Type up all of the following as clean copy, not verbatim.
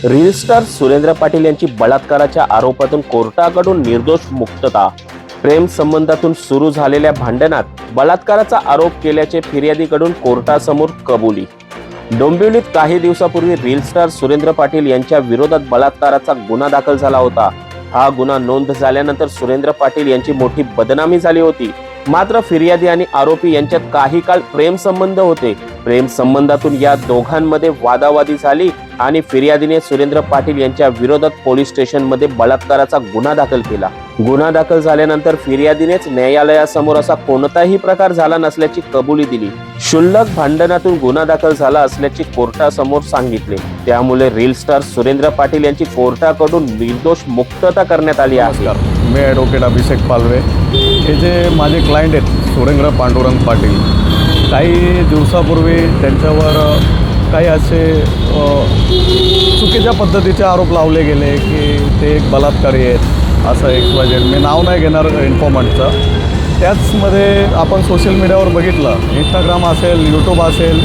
Reel star Surendra Patil यांची बलात्काराच्या आरोपातून कोर्टाकडून निर्दोष मुक्तता। प्रेम संबंधातून सुरू झालेल्या भांडणात बलात्काराचा आरोप केल्याचे फिर्यादीकडून कोर्टासमोर कबुली। डोंबिवलीत काही दिवसापूर्वी रील स्टार सुरेंद्र पाटील यांच्या विरोधात बलात्काराचा गुन्हा दाखल झाला होता। हा गुन्हा नोंद झाल्यानंतर सुरेंद्र पाटील यांची मोठी बदनामी झाली होती। मात्र फिर्यादी आणि आरोपी यांच्यात काही काळ प्रेम संबंध होते। प्रेम संबंधातून या दोघांमध्ये वादावादी झाली आणि फिर्यादीने सुरेंद्र पाटील यांच्या विरोधात पोलीस स्टेशनमध्ये बलात्काराचा गुन्हा दाखल केला। गुन्हा दाखल झाल्यानंतर फिर्यादीनेच न्यायालयासमोर असा कोणताही प्रकार झाला नसल्याची कबुली दिली। क्षुल्लक भांडणातून गुन्हा दाखल झाला असल्याचे कोर्टासमोर सांगितले। त्यामुळे रील स्टार सुरेंद्र पाटील यांची कोर्टाकडून निर्दोष मुक्तता करण्यात आली आहे। मी ॲडव्होकेट अभिषेक पालवे, हे जे माझे क्लायंट आहेत सुरेंद्र पांडुरंग पाटील, काही दिवसापूर्वी त्यांच्यावर काही असे चुकीच्या पद्धतीचे आरोप लावले गेले की ते एक बलात्कारी आहेत, असं XYZ, मी नाव नाही घेणार इन्फॉर्मंटचं। त्याचमध्ये आपण सोशल मीडियावर बघितलं, इंस्टाग्राम असेल, यूट्यूब असेल,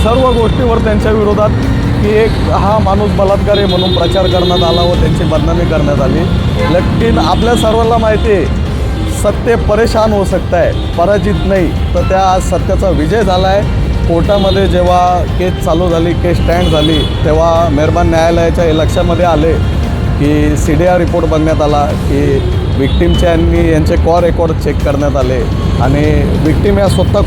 सर्व गोष्टीवर त्यांच्या विरोधात की एक हा माणूस बलात्कारी म्हणून प्रचार करण्यात आला व त्यांची बदनामी करण्यात आली। लेकिन आपल्या सर्वांना माहिती आहे, सत्य परेशान हो सकता है, पराजित नाही। तर त्या आज सत्याचा विजय झाला आहे। कोर्टामध्ये जेव्हा केस चालू झाली, केस स्टँड झाली, तेव्हा मेहरबान न्यायालयाच्या हे लक्षामध्ये आले की CDR रिपोर्ट बघण्यात आला की विक्टीमचे आणि यांचे कॉल रेकॉर्ड चेक करण्यात आले आणि विक्टीम या स्वतः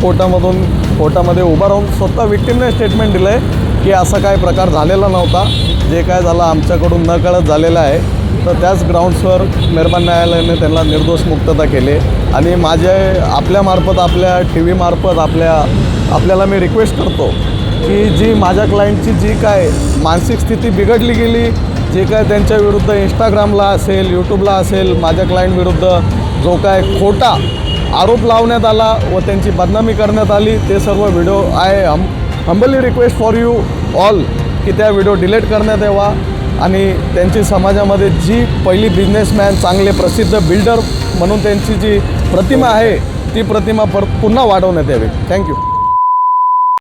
कोर्टामध्ये उभा राहून स्वतः विक्टीमने स्टेटमेंट दिलं आहे की असा काय प्रकार झालेला नव्हता, जे काय झालं आमच्याकडून नकळत झालेलं आहे। तर त्याच ग्राउंड्सवर मेहरबान न्यायालयाने त्यांना निर्दोष मुक्तता केली आणि आपल्यामार्फत, आपल्या TV मार्फत आपल्याला मी रिक्वेस्ट करतो की जी माझ्या क्लायंटची जी काय मानसिक स्थिती बिघडली गेली, जे काय त्यांच्या विरुद्ध इंस्टाग्रामला असेल, यूट्यूबला असेल, माझ्या क्लायंट विरुद्ध जो काय खोटा आरोप लावण्यात आला व त्यांची बदनामी करण्यात आली, ते सर्व video humbly request for you all की त्या व्हिडिओ डिलीट करण्यात यावा आणि त्यांची समाजामध्ये जी पहिली बिझनेसमॅन, चांगले प्रसिद्ध बिल्डर म्हणून त्यांची जी प्रतिमा आहे ती प्रतिमा पुन्हा वाढवण्यात यावी। थँक्यू।